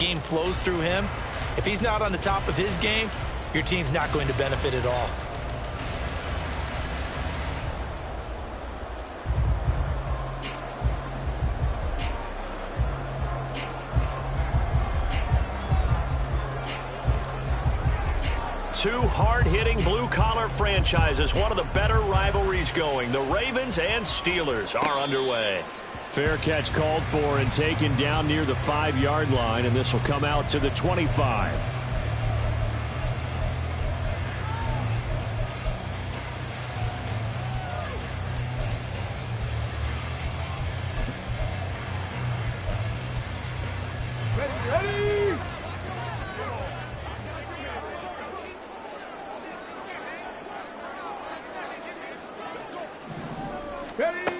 game flows through him. If he's not on the top of his game, your team's not going to benefit at all. Two hard-hitting blue-collar franchises, one of the better rivalries going. The Ravens and Steelers are underway. Fair catch called for and taken down near the 5-yard line, and this will come out to the 25.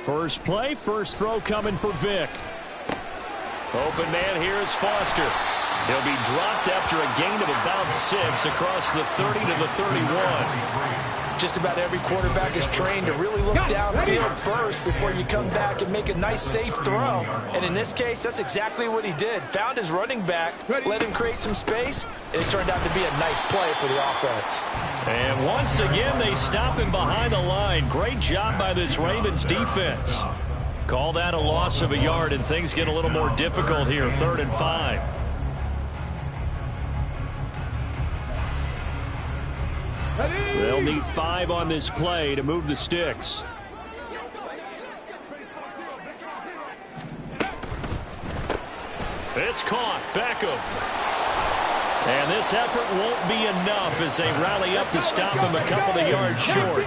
First play, first throw coming for Vic. Open man here is Foster. He'll be dropped after a gain of about 6 across the 30 to the 31. Just about every quarterback is trained to really look downfield first before you come back and make a nice, safe throw. And in this case, that's exactly what he did. Found his running back, let him create some space, and it turned out to be a nice play for the offense. And once again, they stop him behind the line. Great job by this Ravens defense. Call that a loss of a yard, and things get a little more difficult here, 3rd and 5. They'll need 5 on this play to move the sticks. It's caught. Beckham. And this effort won't be enough as they rally up to stop him a couple of yards short.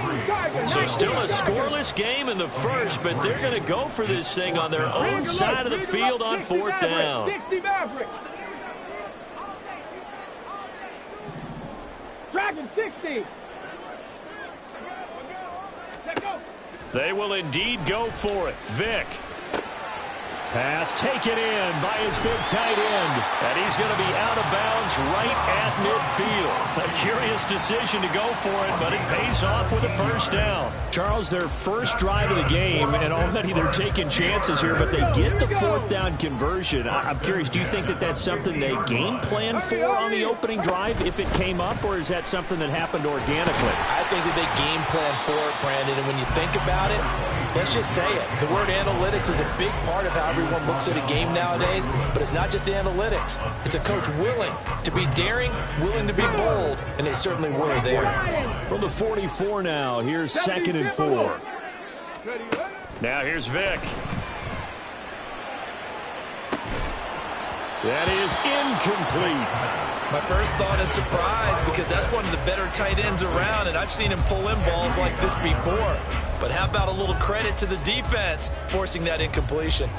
So still a scoreless game in the first, but they're going to go for this thing on their own side of the field on 4th down. Dragon 60. They will indeed go for it. Vic. Pass taken in by his big tight end. And he's going to be out of bounds right at midfield. A curious decision to go for it, but it pays off with a first down. Charles, their first drive of the game, and already they're taking chances here, but they get the 4th down conversion. I'm curious, do you think that that's something they game plan for on the opening drive if it came up, or is that something that happened organically? I think that they game plan for it, Brandon, and when you think about it, let's just say it. The word analytics is a big part of how everyone looks at a game nowadays, but it's not just the analytics. It's a coach willing to be daring, willing to be bold, and they certainly were there. From the 44 now, here's 2nd and 4. Now here's Vic. That is incomplete. My first thought is surprise because that's one of the better tight ends around, and I've seen him pull in balls like this before. But how about a little credit to the defense forcing that incompletion?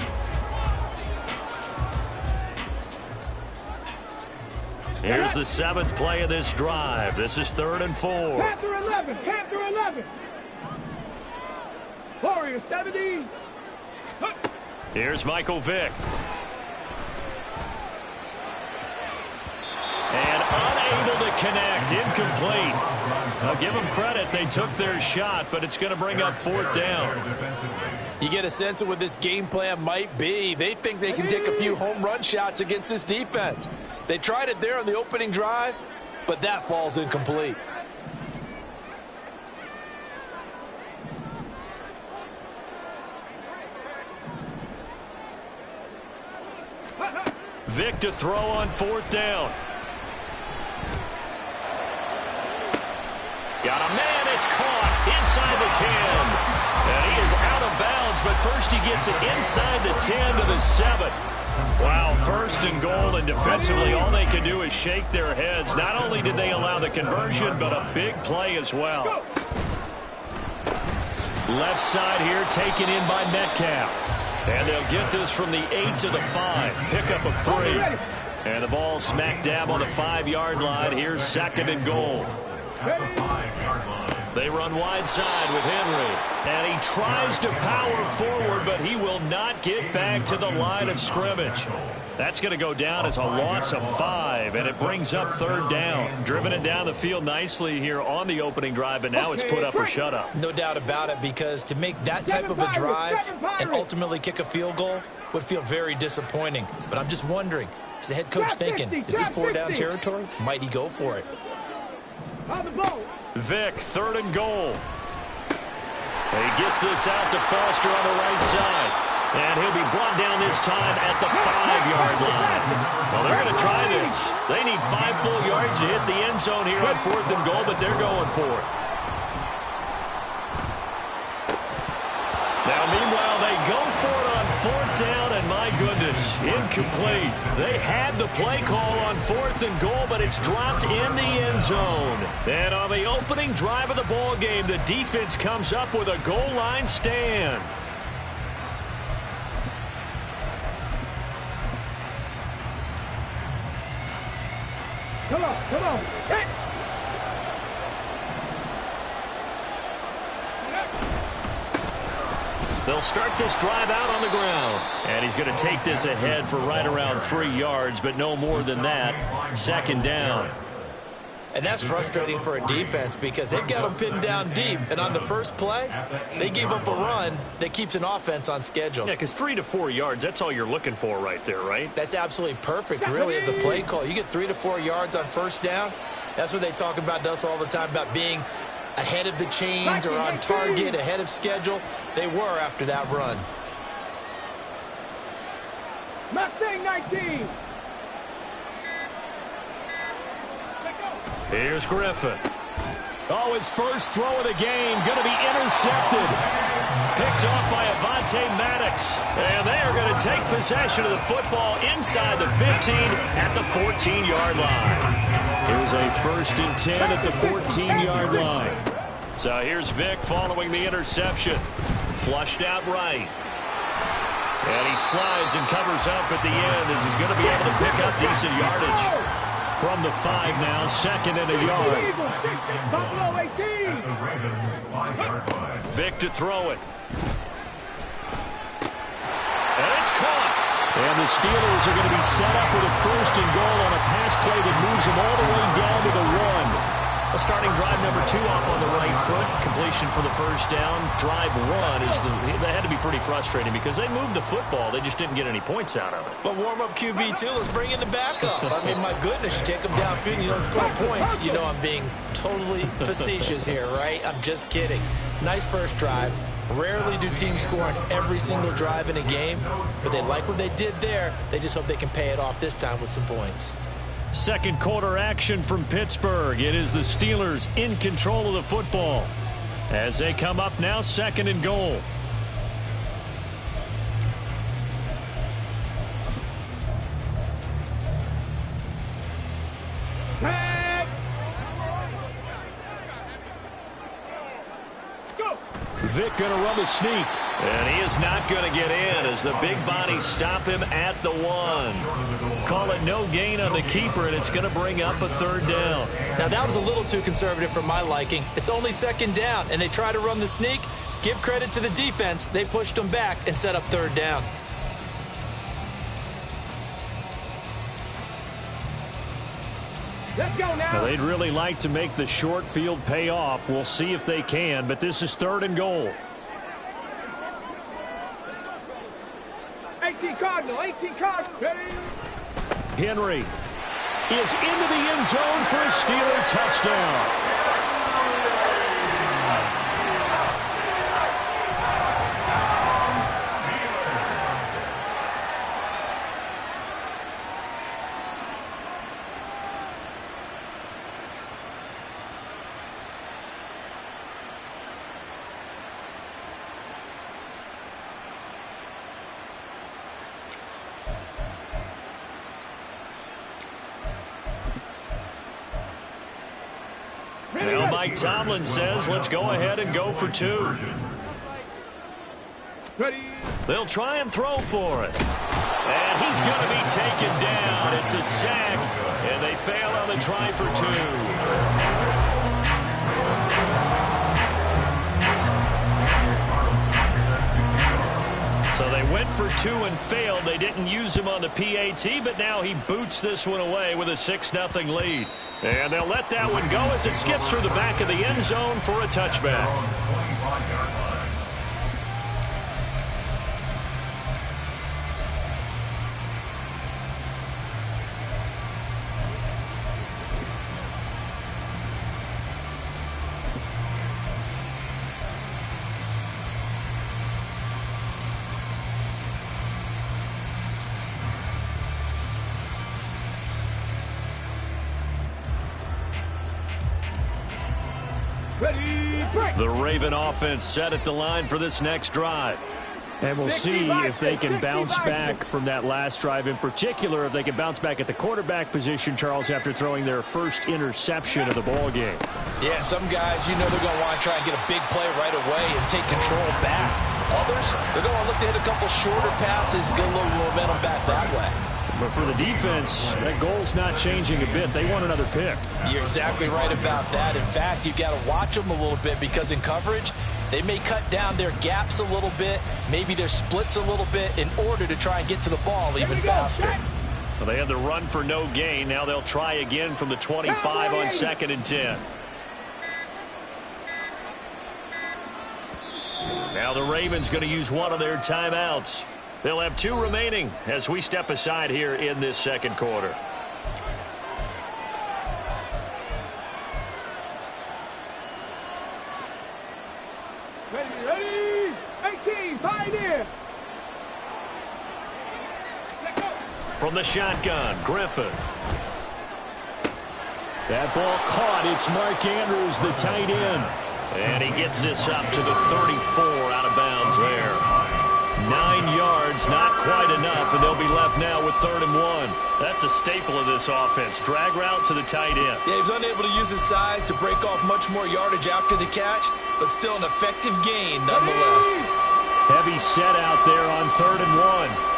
Here's the 7th play of this drive. This is 3rd and 4. Panther 11. Panther 11. Warrior 70. Here's Michael Vick. And unable to connect. Incomplete. I'll give them credit. They took their shot, but it's going to bring up 4th down. You get a sense of what this game plan might be. They think they can take a few home run shots against this defense. They tried it there on the opening drive, but that ball's incomplete. Vick to throw on 4th down. Got a man, it's caught inside the 10. And he is out of bounds, but first he gets it inside the 10 to the 7. Wow, 1st and goal, and defensively all they can do is shake their heads. Not only did they allow the conversion, but a big play as well. Left side here taken in by Metcalf. And they'll get this from the 8 to the 5. Pickup of 3. And the ball smack dab on the 5-yard line. Here's 2nd and goal. They run wide side with Henry. And he tries to power forward, but he will not get back to the line of scrimmage. That's going to go down as a loss of 5, and it brings up 3rd down. Driven it down the field nicely here on the opening drive, but now it's put up or shut up. No doubt about it, because to make that type of a drive and ultimately kick a field goal would feel very disappointing. But I'm just wondering, Is the head coach thinking, is this 4-down territory? Might he go for it? On the ball. Vic, 3rd and goal. He gets this out to Foster on the right side. And he'll be brought down this time at the 5-yard line. Well, they're going to try this. They need 5 full yards to hit the end zone here on 4th and goal, but they're going for it. Now, meanwhile, they go for it on 4th down, and my goodness, incomplete. They had the play call on 4th and goal, but it's dropped in the end zone. And on the opening drive of the ball game, the defense comes up with a goal line stand. Come on. Hit. They'll start this drive out on the ground. And he's going to take this ahead for right around 3 yards, but no more than that. 2nd down. And that's frustrating for a defense because they've got them pinned down deep. And on the first play, they gave up a run that keeps an offense on schedule. Yeah, because 3 to 4 yards, that's all you're looking for right there, right? That's absolutely perfect, really, as a play call. You get 3 to 4 yards on 1st down. That's what they talk about us all the time, about being ahead of the chains or on target, ahead of schedule. They were after that run. Mustang 19. Here's Griffin. Oh, his first throw of the game going to be intercepted. Picked off by Avonte Maddox. And they are going to take possession of the football inside the 15 at the 14-yard line. Here's a 1st and 10 at the 14-yard line. So here's Vic following the interception. Flushed out right. And he slides and covers up at the end as he's going to be able to pick up decent yardage. From the 5 now, 2nd and a yard. Buffalo 18. Vic to throw it. And it's caught. And the Steelers are going to be set up with a 1st and goal on a pass play that moves them all the way down to the 1. A starting drive number 2 off on the right foot. Completion for the 1st down. Drive 1 is that had to be pretty frustrating because they moved the football. They just didn't get any points out of it. But warm-up QB, too. Let's bring in the backup. I mean, my goodness, you take them downfield and you don't score points. You know I'm being totally facetious here, right? I'm just kidding. Nice first drive. Rarely do teams score on every single drive in a game, but they like what they did there. They just hope they can pay it off this time with some points. 2nd quarter action from Pittsburgh. It is the Steelers in control of the football as they come up now 2nd and goal. Vic going to run the sneak. And he is not going to get in as the big bodies stop him at the 1. Call it no gain on the keeper, and it's going to bring up a 3rd down. Now, that was a little too conservative for my liking. It's only 2nd down, and they try to run the sneak. Give credit to the defense. They pushed them back and set up 3rd down. Let's go now. Now, they'd really like to make the short field pay off. We'll see if they can, but this is 3rd and goal. 18 Cardinal. Ready? Henry is into the end zone for a Steeler touchdown. Well, Mike Tomlin says, let's go ahead and go for 2. Ready? They'll try and throw for it. And he's going to be taken down. It's a sack, and they fail on the try for 2. So they went for 2 and failed. They didn't use him on the PAT, but now he boots this one away with a 6-0 lead. And they'll let that one go as it skips through the back of the end zone for a touchback. Ready, break. The Raven offense set at the line for this next drive. And we'll see if they can bounce back from that last drive. In particular, if they can bounce back at the quarterback position, Charles, after throwing their first interception of the ball game. Yeah, some guys, you know they're going to want to try and get a big play right away and take control back. Others, they're going to look to hit a couple shorter passes, get a little momentum back that way. But for the defense, that goal's not changing a bit. They want another pick. You're exactly right about that. In fact, you've got to watch them a little bit because in coverage, they may cut down their gaps a little bit, maybe their splits a little bit in order to try and get to the ball even faster. Well, they had the run for no gain. Now they'll try again from the 25 on 2nd and 10. Now the Ravens going to use one of their timeouts. They'll have 2 remaining as we step aside here in this second quarter. Ready, 18, pioneer. From the shotgun, Griffin. That ball caught. It's Mark Andrews, the tight end. And he gets this up to the 34 out of bounds there. 9 yards, not quite enough, and they'll be left now with 3rd and 1. That's a staple of this offense. Drag route to the tight end. Yeah, he was unable to use his size to break off much more yardage after the catch, but still an effective gain nonetheless. Heavy set out there on 3rd and 1.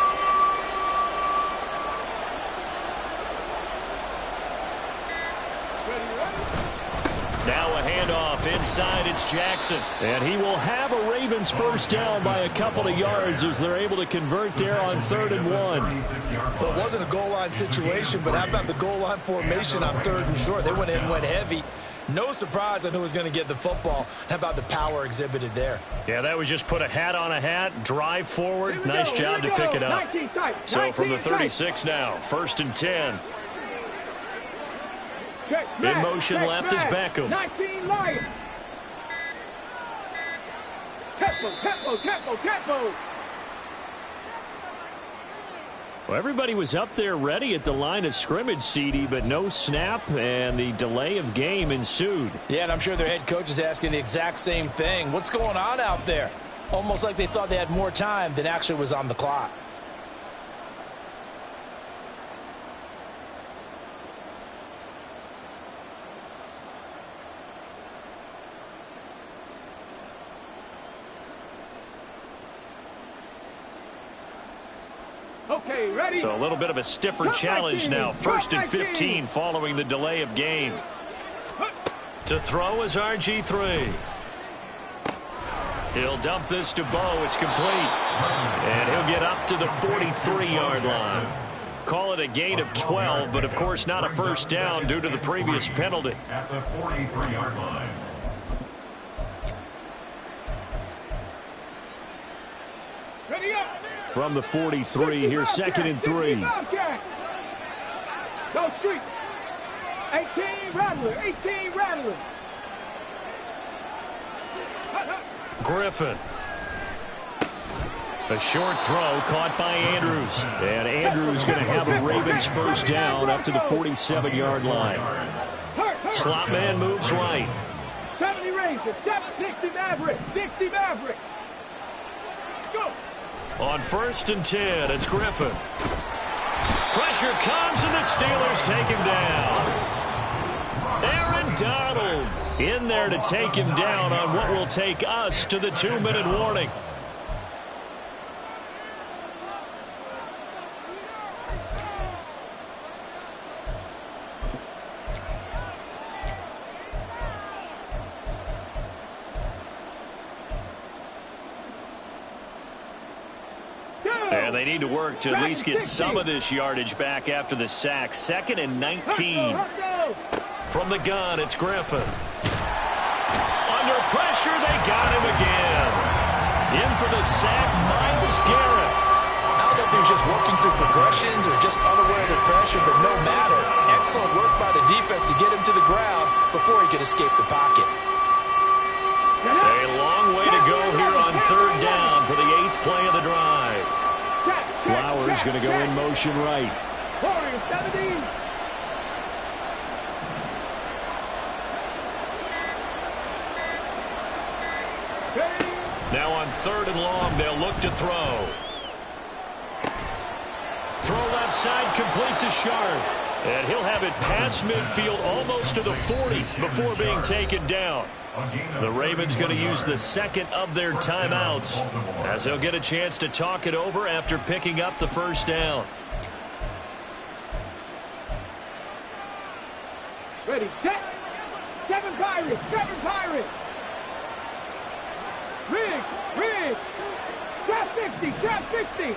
Now a handoff inside. It's Jackson. And he will have a Ravens first down by a couple of yards as they're able to convert there on 3rd and 1. Well, it wasn't a goal line situation, but how about the goal line formation on 3rd and short? They went in and went heavy. No surprise on who was going to get the football. How about the power exhibited there? Yeah, that was just put a hat on a hat, drive forward. Nice job to pick it up. So from the 36 now, 1st and 10. In motion left is Beckham. 19 Lions. Tempo. Well, everybody was up there ready at the line of scrimmage, CD, but no snap, and the delay of game ensued. Yeah, and I'm sure their head coach is asking the exact same thing. What's going on out there? Almost like they thought they had more time than actually was on the clock. Okay, ready. So a little bit of a stiffer challenge now. 1st and 15 following the delay of game. To throw is RG3. He'll dump this to Bo. It's complete. And he'll get up to the 43-yard line. Call it a gain of 12, but of course not a first down due to the previous penalty. At the 43-yard line. Ready up. From the 43, here's 2nd and 3. Go street. 18 Rattler. Griffin. A short throw caught by Andrews. And Andrews going to have a Ravens first down up to the 47-yard line. Slot man moves right. 70 Rangers, 60 Maverick. Go. On 1st and 10, it's Griffin. Pressure comes, and the Steelers take him down. Aaron Donald in there to take him down on what will take us to the 2-minute warning. And they need to work to at least get some of this yardage back after the sack. 2nd and 19. From the gun, it's Griffin. Under pressure, they got him again. In for the sack, Myles Garrett. I don't know if he was just working through progressions or just unaware of the pressure, but no matter. Excellent work by the defense to get him to the ground before he could escape the pocket. A long way to go here on 3rd down for the 8th play of the drive. Flowers going to go in motion right. Warriors 17. Now on 3rd and long, they'll look to throw. Throw left side, complete to Sharp. And he'll have it past midfield almost to the 40 before being taken down. The Ravens going to use the second of their timeouts as they'll get a chance to talk it over after picking up the first down. Ready, set. 7 Pirates, 7 Pirates. Riggs. Trap 60, trap 60.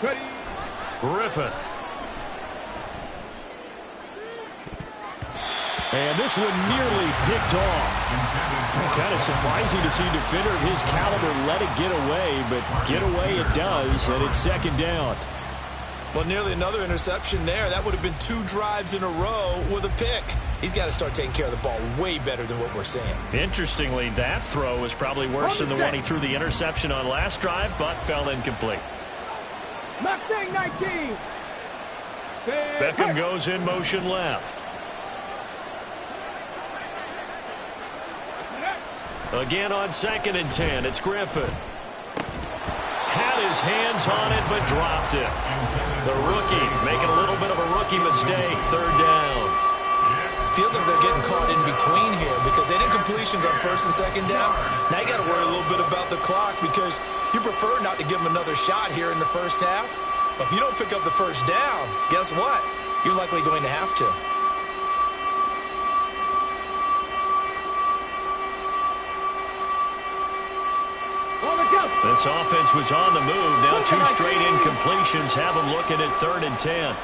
Ready. Griffin. And this one nearly picked off. Kind of surprising to see a defender of his caliber let it get away, but get away it does, and it's 2nd down. Well, nearly another interception there. That would have been 2 drives in a row with a pick. He's got to start taking care of the ball way better than what we're seeing. Interestingly, that throw was probably worse than the one he threw the interception on last drive, but fell incomplete. Mustang 19. Beckham goes in motion left. Again on 2nd and 10, it's Griffin. Had his hands on it, but dropped it. The rookie making a little bit of a rookie mistake, 3rd down. Feels like they're getting caught in between here because they didn't completions on 1st and 2nd down. Now you got to worry a little bit about the clock because you prefer not to give them another shot here in the first half. But if you don't pick up the first down, guess what? You're likely going to have to. This offense was on the move. Now 2 straight incompletions have them looking at 3rd and 10.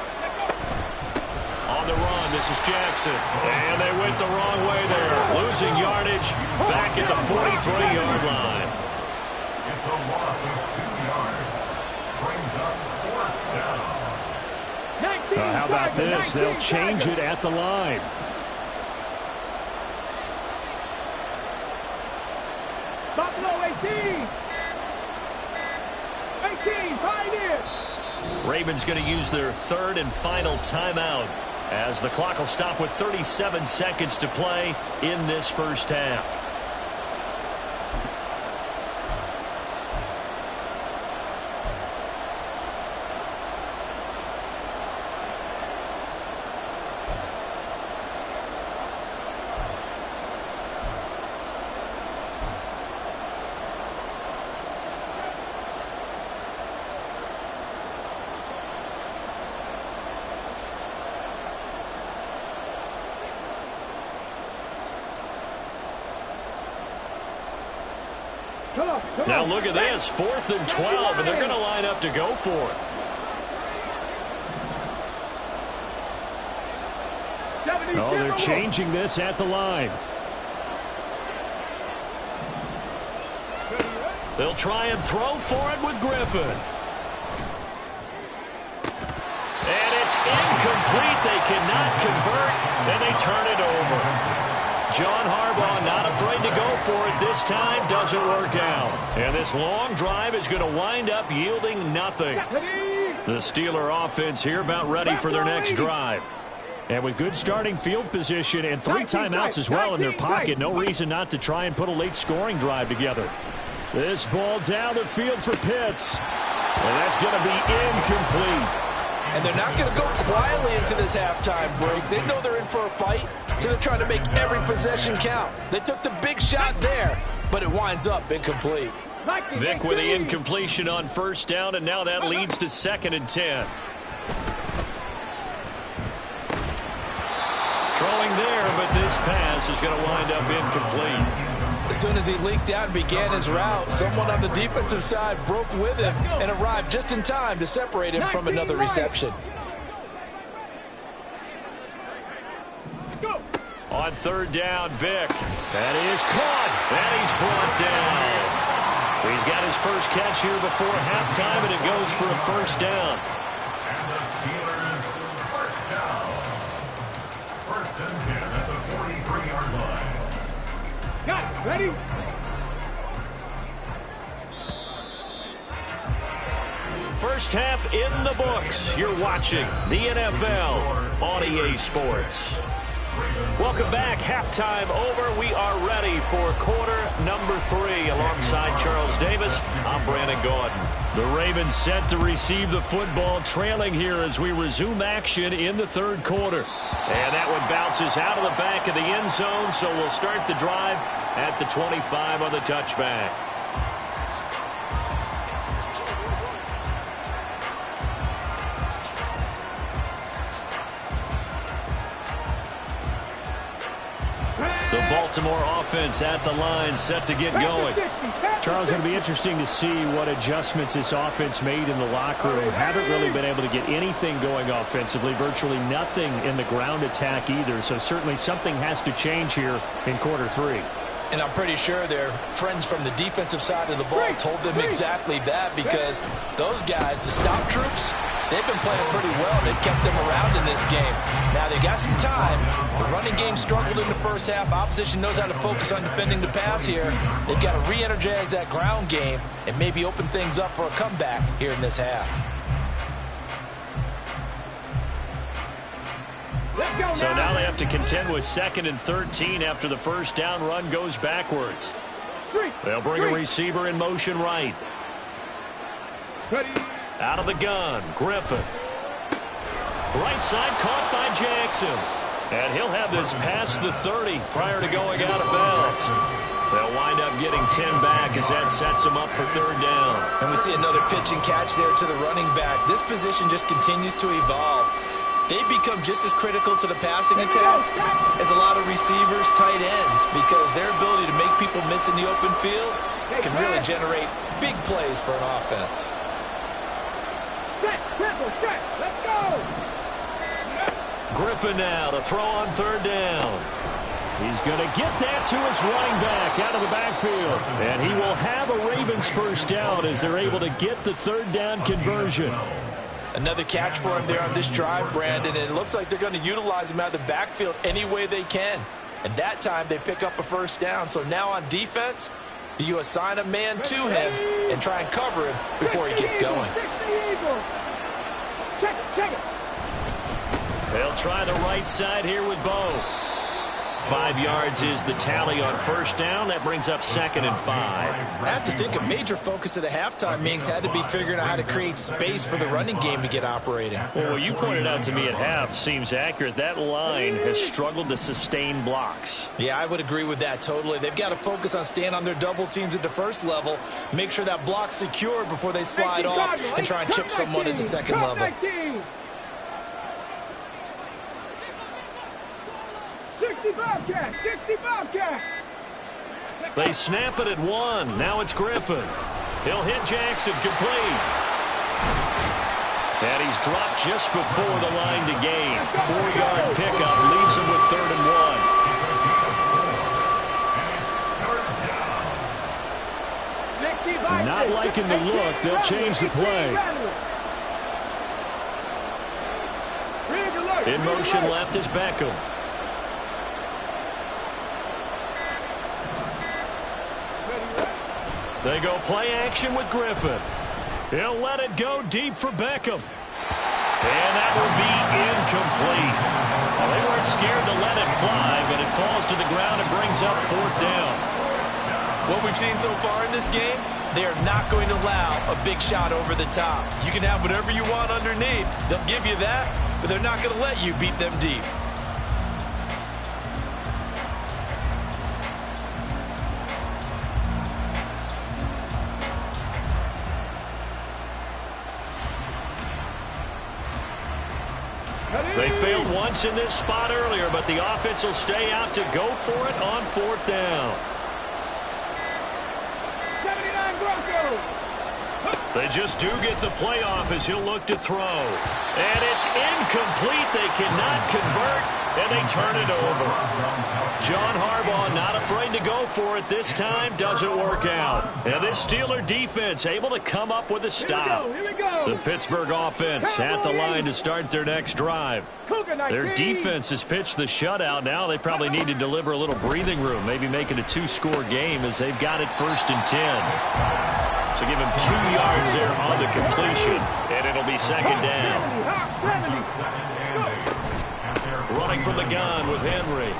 On the run, this is Jackson. And they went the wrong way there. Losing yardage back at the 43-yard line. It's a loss of 2 yards. Brings up 4th down. How about this? They'll change it at the line. Buffalo 18. 18, Pioneers. Ravens going to use their 3rd and final timeout as the clock will stop with 37 seconds to play in this first half. Now look at this, 4th and 12, and they're going to line up to go for it. Oh, they're changing this at the line. They'll try and throw for it with Griffin. And it's incomplete. They cannot convert, and they turn it over. John Harbaugh not afraid to go for it this time. Doesn't work out. And this long drive is going to wind up yielding nothing. The Steeler offense here about ready for their next drive. And with good starting field position and 3 timeouts as well in their pocket, no reason not to try and put a late scoring drive together. This ball down the field for Pitts. And that's going to be incomplete. And they're not going to go quietly into this halftime break. They know they're in for a fight, so they're trying to make every possession count. They took the big shot there, but it winds up incomplete. Vic with the incompletion on 1st down, and now that leads to 2nd and 10. Throwing there, but this pass is going to wind up incomplete. As soon as he leaked out and began his route, someone on the defensive side broke with him and arrived just in time to separate him from another reception. On 3rd down, Vic. That is caught. And he's brought down. He's got his first catch here before halftime, and it goes for a 1st down. And the Steelers' 1st down. 1st and 10 at the 43-yard line. Got it. Ready? First half in the books. You're watching the NFL on EA Sports. Welcome back. Halftime over. We are ready for quarter number 3. Alongside Charles Davis, I'm Brandon Gordon. The Ravens set to receive the football, trailing here as we resume action in the third quarter. And that one bounces out of the back of the end zone, so we'll start the drive at the 25 on the touchback. The Baltimore offense at the line, set to get going. Charles, it'll be interesting to see what adjustments this offense made in the locker room. Haven't really been able to get anything going offensively, virtually nothing in the ground attack either. So certainly something has to change here in quarter 3. And I'm pretty sure their friends from the defensive side of the ball told them exactly that, because those guys, the stop troops, they've been playing pretty well. They've kept them around in this game. Now, they got some time. The running game struggled in the first half. Opposition knows how to focus on defending the pass here. They've got to re-energize that ground game and maybe open things up for a comeback here in this half. So now they have to contend with 2nd and 13 after the first down run goes backwards. They'll bring a receiver in motion right. Out of the gun, Griffin. Right side caught by Jackson. And he'll have this past the 30 prior to going out of bounds. They'll wind up getting 10 back as that sets them up for 3rd down. And we see another pitch and catch there to the running back. This position just continues to evolve. They become just as critical to the passing attack as a lot of receivers, tight ends, because their ability to make people miss in the open field can really generate big plays for an offense. Let's go. Griffin now to throw on 3rd down. He's going to get that to his running back out of the backfield. And he will have a Ravens first down as they're able to get the 3rd down conversion. Another catch for him there on this drive, Brandon, and it looks like they're going to utilize him out of the backfield any way they can. And that time they pick up a first down. So now on defense, do you assign a man to him and try and cover him before he gets going? Check it. They'll try the right side here with Bo. 5 yards is the tally on first down. That brings up 2nd and 5. I have to think a major focus of the halftime meetings had to be figuring out how to create space for the running game to get operating. Well, what you pointed out to me at half seems accurate. That line has struggled to sustain blocks. Yeah, I would agree with that totally. They've got to focus on staying on their double teams at the first level, make sure that block's secure before they slide off and try and chip someone at the second level. 60 Bobcat. They snap it at 1. Now it's Griffin. He'll hit Jackson complete. And he's dropped just before the line to gain. 4-yard pickup leaves him with 3rd and 1. Not liking the look. They'll change the play. In motion left is Beckham. They go play action with Griffin. He'll let it go deep for Beckham. And that will be incomplete. Well, they weren't scared to let it fly, but it falls to the ground and brings up 4th down. What we've seen so far in this game, they are not going to allow a big shot over the top. You can have whatever you want underneath. They'll give you that, but they're not going to let you beat them deep. They failed once in this spot earlier, but the offense will stay out to go for it on 4th down. 79 Broncos. They just do get the playoff as he'll look to throw. And it's incomplete. They cannot convert, and they turn it over. John Harbaugh not afraid to go for it this time. Doesn't work out. And this Steeler defense able to come up with a stop. Here we go. The Pittsburgh offense at the line to start their next drive. Their defense has pitched the shutout. Now they probably need to deliver a little breathing room, maybe make it a 2-score game as they've got it 1st and 10. So give him 2 yards there on the completion, and it'll be 2nd down. Running from the gun with Henry.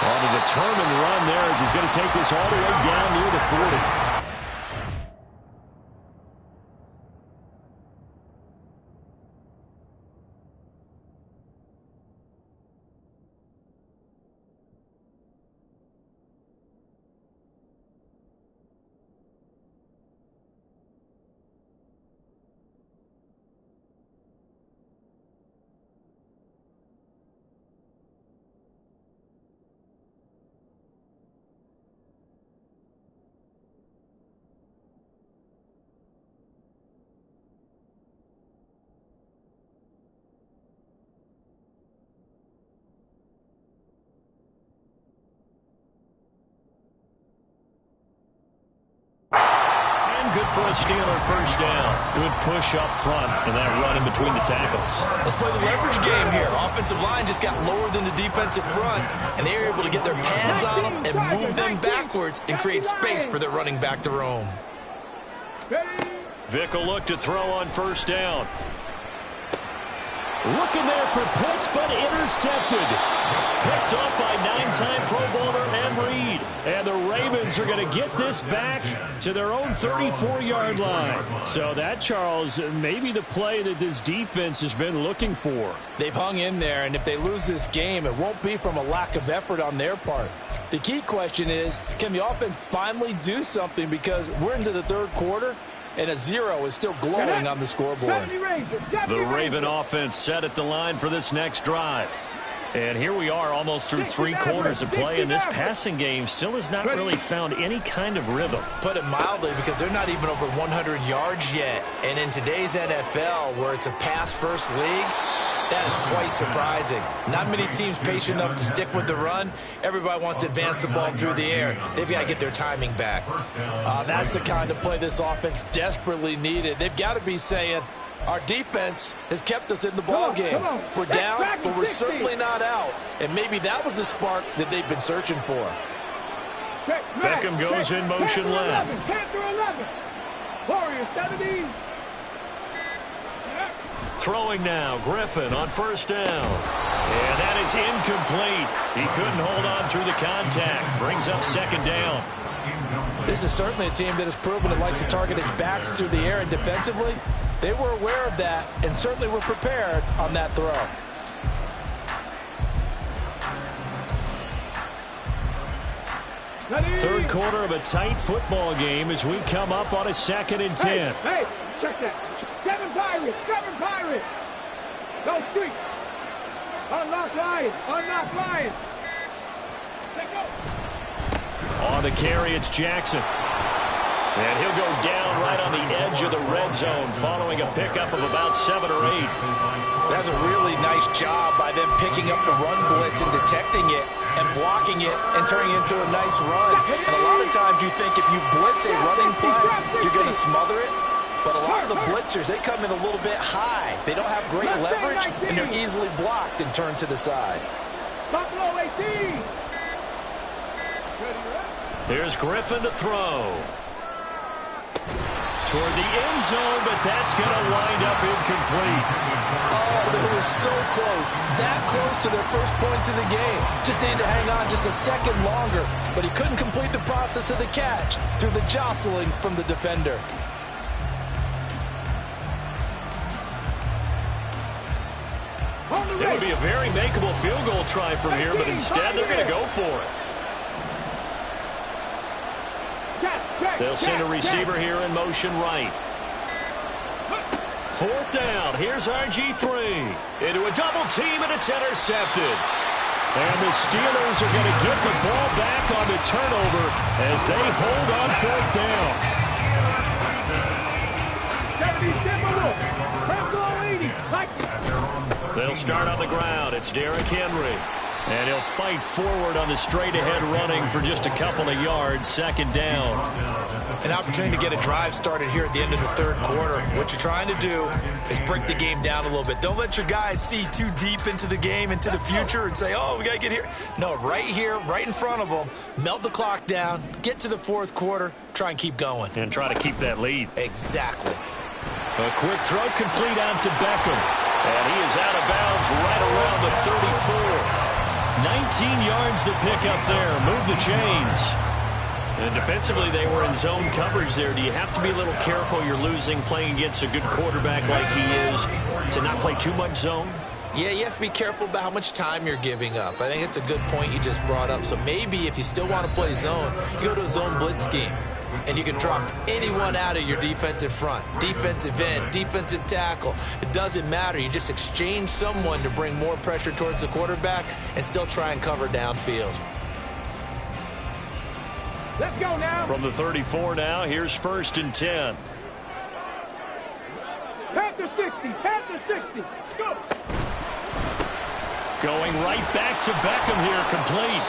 On a determined run there as he's going to take this all the way down near the 40. Good for a Steeler first down. Good push up front and that run in between the tackles. Let's play the leverage game here. Offensive line just got lower than the defensive front, and they were able to get their pads on them and move them backwards and create space for their running back to roam. Vick will look to throw on first down. Looking there for Pitts, but intercepted. Picked up by 9-time Pro Bowler Ed Reed. And the Ravens are going to get this back to their own 34-yard line. So that, Charles, may be the play that this defense has been looking for. They've hung in there, and if they lose this game, it won't be from a lack of effort on their part. The key question is, can the offense finally do something? Because we're into the third quarter, and a 0 is still glowing on the scoreboard. The Raven offense set at the line for this next drive. And here we are almost through 3 quarters of play, and this passing game still has not really found any kind of rhythm. Put it mildly, because they're not even over 100 yards yet. And in today's NFL, where it's a pass-first league, that is quite surprising. Not many teams patient enough to stick with the run. Everybody wants to advance the ball through the air. They've got to get their timing back. That's the kind of play this offense desperately needed. They've got to be saying, our defense has kept us in the ball game. We're down, but we're certainly not out. And maybe that was the spark that they've been searching for. Beckham goes in motion left. 10 through 11. Warriors 17. Throwing now, Griffin on first down. And that is incomplete. He couldn't hold on through the contact. Brings up second down. This is certainly a team that has proven it likes to target its backs through the air, and defensively, they were aware of that and certainly were prepared on that throw. Third quarter of a tight football game as we come up on a 2nd and 10. Hey, check that. 7 Pirates, 7 Pirates. No street. Unlock Lions, unlock Lions. Let's go. On the carry, it's Jackson. And he'll go down right on the edge of the red zone following a pickup of about 7 or 8. That's a really nice job by them picking up the run blitz and detecting it and blocking it and turning it into a nice run. And a lot of times you think if you blitz a running play, you're going to smother it. But a lot of the blitzers, they come in a little bit high. They don't have great leverage, and they're easily blocked and turned to the side. Buffalo 18. Here's Griffin to throw. Toward the end zone, but that's going to wind up incomplete. Oh, they were so close. That close to their first points in the game. Just needed to hang on just a second longer, but he couldn't complete the process of the catch through the jostling from the defender. It would be a very makeable field goal try from here, but instead they're going to go for it. They'll send a receiver here in motion right. 4th down. Here's RG3. Into a double team, and it's intercepted. And the Steelers are going to get the ball back on the turnover as they hold on 4th down. They'll start on the ground. It's Derrick Henry. And he'll fight forward on the straight-ahead running for just a couple of yards. 2nd down. An opportunity to get a drive started here at the end of the third quarter. What you're trying to do is break the game down a little bit. Don't let your guys see too deep into the game, into the future, and say, oh, we got to get here. No, right here, right in front of them, melt the clock down, get to the 4th quarter, try and keep going. And try to keep that lead. Exactly. A quick throw complete out to Beckham. And he is out of bounds right around the 34. 19 yards to pick up there. Move the chains. And defensively, they were in zone coverage there. Do you have to be a little careful you're losing playing against a good quarterback like he is to not play too much zone? Yeah, you have to be careful about how much time you're giving up. I think it's a good point you just brought up. So maybe if you still want to play zone, you go to a zone blitz scheme. And you can drop anyone out of your defensive front. Defensive end, defensive tackle. It doesn't matter. You just exchange someone to bring more pressure towards the quarterback and still try and cover downfield. Let's go now. From the 34 now, here's 1st and 10. Panther 60, Panther 60. Go. Going right back to Beckham here, complete.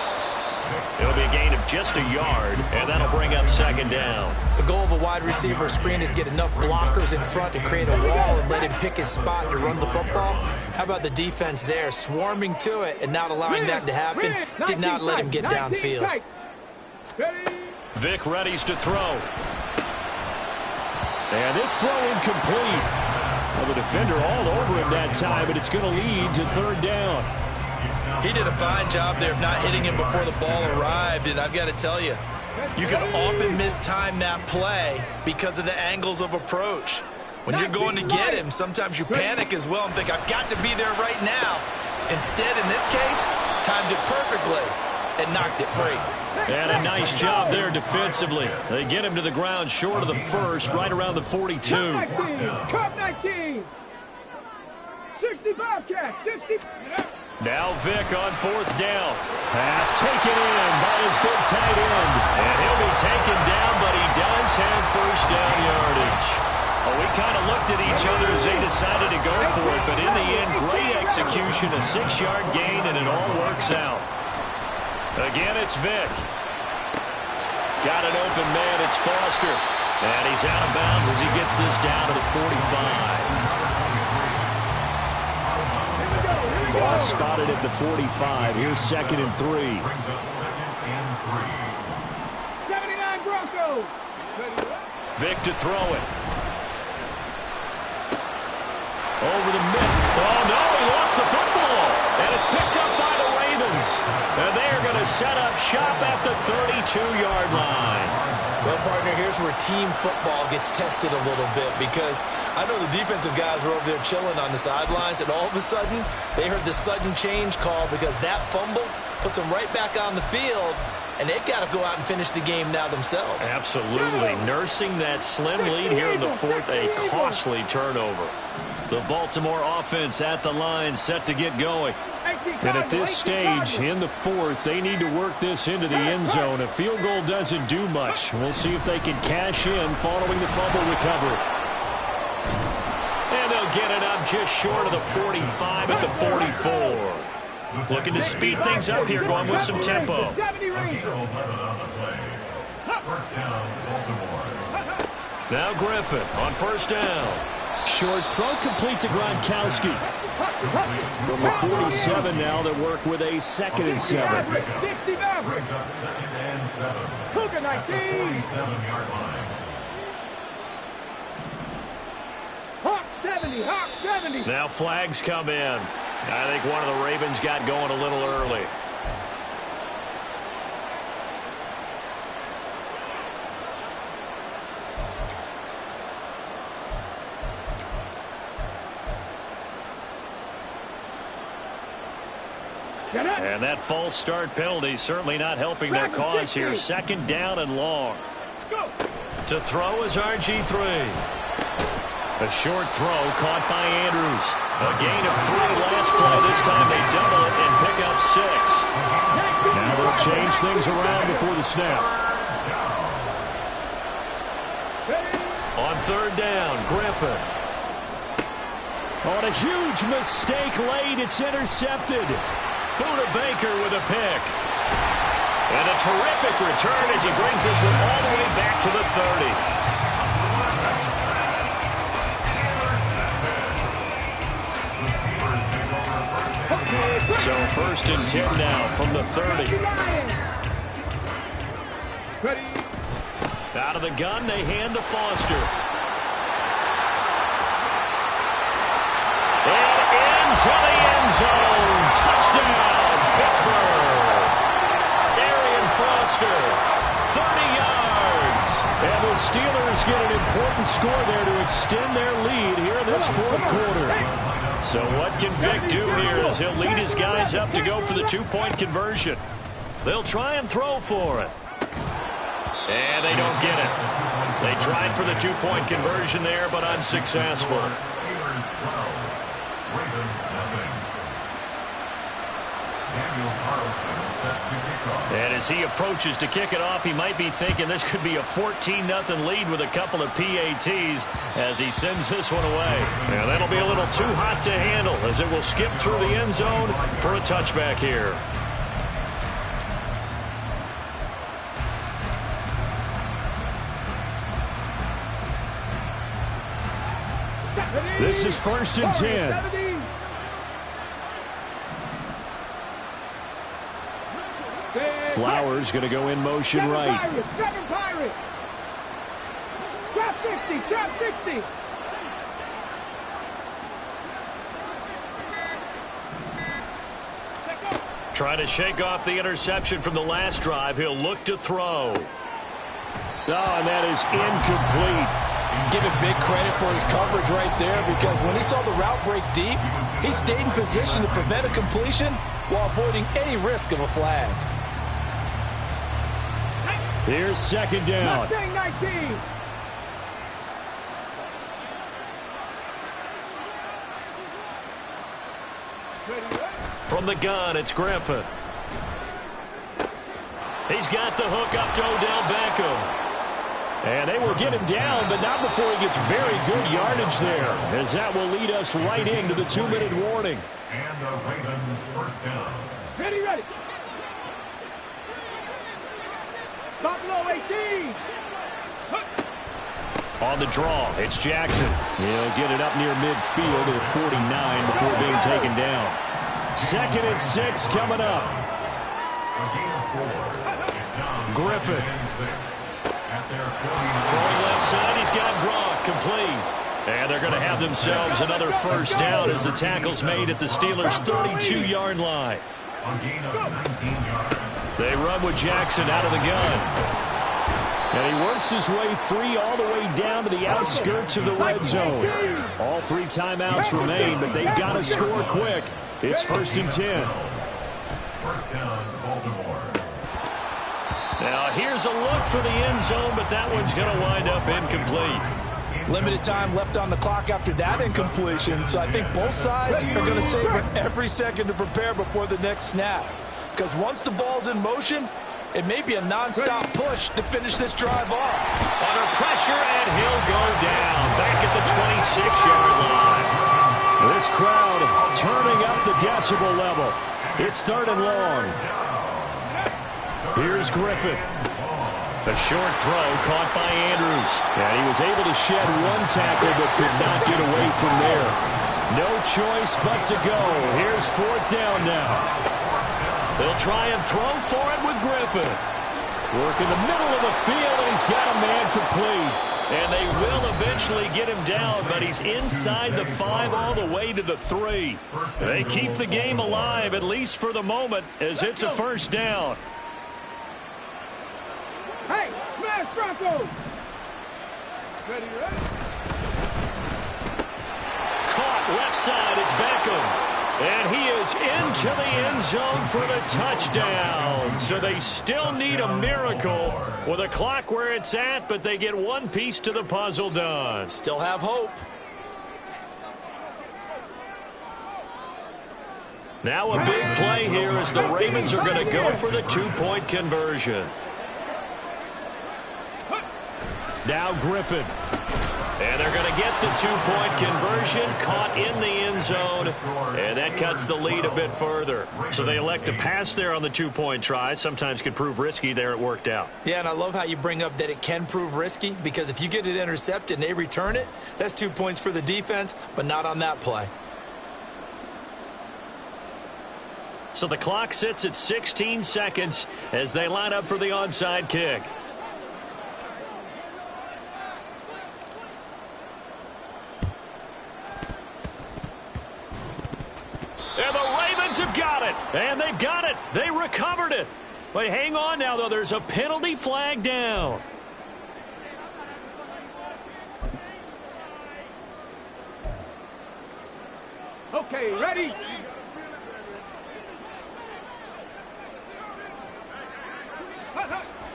It'll be a gain of just a yard, and that'll bring up 2nd down. The goal of a wide receiver screen is get enough blockers in front to create a wall and let him pick his spot to run the football. How about the defense there, swarming to it and not allowing that to happen? Did not let him get downfield. Vic readies to throw. And this throw incomplete. Well, the defender all over him that time, but it's going to lead to 3rd down. He did a fine job there of not hitting him before the ball arrived, and I've got to tell you, you can often mistime that play because of the angles of approach. When you're going to get him, sometimes you panic as well and think, I've got to be there right now. Instead, in this case, timed it perfectly and knocked it free. And a nice job there defensively. They get him to the ground short of the 1st, right around the 42. Cup 19. 65 catch, 60. Now Vic on 4th down. Pass taken in by his big tight end. And he'll be taken down, but he does have 1st down yardage. Well, we kind of looked at each other as they decided to go for it, but in the end, great execution, a 6-yard gain, and it all works out. Again, it's Vic. Got an open man, it's Foster. And he's out of bounds as he gets this down to the 45. Ball spotted at the 45. Here's 2nd and 3. 79 Broncos. Vic to throw it. Over the mid. Oh, no, he lost the football. And it's picked up by the Ravens. And they are going to set up shop at the 32-yard line. Well, partner, here's where team football gets tested a little bit because I know the defensive guys were over there chilling on the sidelines, and all of a sudden they heard the sudden change call because that fumble puts them right back on the field, and they've got to go out and finish the game now themselves. Absolutely. Nursing that slim lead here in the 4th, a costly turnover. The Baltimore offense at the line set to get going. And at this stage, in the 4th, they need to work this into the end zone. A field goal doesn't do much. We'll see if they can cash in following the fumble recovery. And they'll get it up just short of the 45 at the 44. Looking to speed things up here, going with some tempo. Now Griffin on 1st down. Short throw complete to Gronkowski. From the 47 now, they work with a 2nd and 7. Cougar 19. Hawk 70, Hawk 70. Now flags come in. I think one of the Ravens got going a little early. And that false start penalty certainly not helping their cause here. 2nd down and long. To throw is RG3. A short throw caught by Andrews. A gain of 3 last play. This time they double it and pick up 6. Now they'll change things around before the snap. On 3rd down, Griffin. On a huge mistake late, it's intercepted. Buda Baker with a pick. And a terrific return as he brings this one all the way back to the 30. So 1st and 10 now from the 30. Out of the gun, they hand to Foster. end zone. Touchdown, Pittsburgh. Arian Foster, 30 yards. And the Steelers get an important score there to extend their lead here in this fourth quarter. So what can Vic do here as he'll lead his guys up to go for the two-point conversion? They'll try and throw for it. And they don't get it. They tried for the two-point conversion there, but unsuccessful. And as he approaches to kick it off, he might be thinking this could be a 14-0 lead with a couple of PATs as he sends this one away. And that'll be a little too hot to handle as it will skip through the end zone for a touchback here. This is 1st and 10. Flowers going to go in motion right. Seven Pirates. Trap 60, trap 60. Trying to shake off the interception from the last drive. He'll look to throw. Oh, and that is incomplete. Give him big credit for his coverage right there, because when he saw the route break deep, he stayed in position to prevent a completion while avoiding any risk of a flag. Here's 2nd down. 19. From the gun, it's Griffin. He's got the hook up to Odell Beckham. And they will get him down, but not before he gets very good yardage there, as that will lead us right into the 2-minute warning. And a Raven first down. Ready. Stop low, 18. On the draw, it's Jackson. He'll get it up near midfield at 49 before being taken down. 2nd and 6 coming up. Griffin. Throwing left side, he's got Gronk, complete. And they're going to have themselves another first down as the tackle's made at the Steelers' 32-yard line. They run with Jackson out of the gun. And he works his way free all the way down to the outskirts of the red zone. All 3 timeouts remain, but they've got to score quick. It's 1st and 10. First down, Baltimore. Now here's a look for the end zone, but that one's going to wind up incomplete. Limited time left on the clock after that incompletion, so I think both sides are going to savor every second to prepare before the next snap. Because once the ball's in motion, it may be a non-stop push to finish this drive off. Under pressure, and he'll go down back at the 26-yard line. This crowd turning up the decibel level. It's 3rd and long. Here's Griffin. A short throw caught by Andrews. And he was able to shed one tackle but could not get away from there. No choice but to go. Here's 4th down now. They'll try and throw for it with Griffin. Work in the middle of the field, and he's got a man complete. And they will eventually get him down, but he's inside the 5 all the way to the 3. They keep the game alive, at least for the moment, as it's a first down. Hey, smash Broncos! Ready? Caught left side, it's Beckham. And he is into the end zone for the touchdown. So they still need a miracle with a clock where it's at, but they get one piece to the puzzle done. Still have hope. Now a big play here as the Ravens are going to go for the 2-point conversion. Now Griffin. And they're going to get the 2-point conversion, caught in the end zone, and that cuts the lead a bit further. So they elect to pass there on the 2-point try. Sometimes could prove risky. There it worked out. Yeah, and I love how you bring up that it can prove risky, because if you get it intercepted and they return it, that's 2 points for the defense, but not on that play. So the clock sits at 16 seconds as they line up for the onside kick. And the Browns have got it, and they've got it. They recovered it. But hang on now, though. There's a penalty flag down. Okay, ready?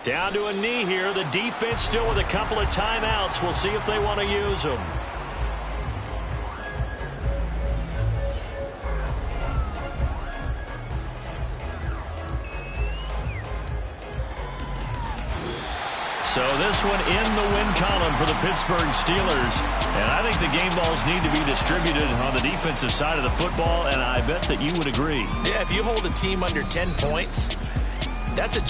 Down to a knee here. The defense still with a couple of timeouts. We'll see if they want to use them. So this one in the win column for the Pittsburgh Steelers. And I think the game balls need to be distributed on the defensive side of the football, and I bet that you would agree. Yeah, if you hold a team under 10 points, that's a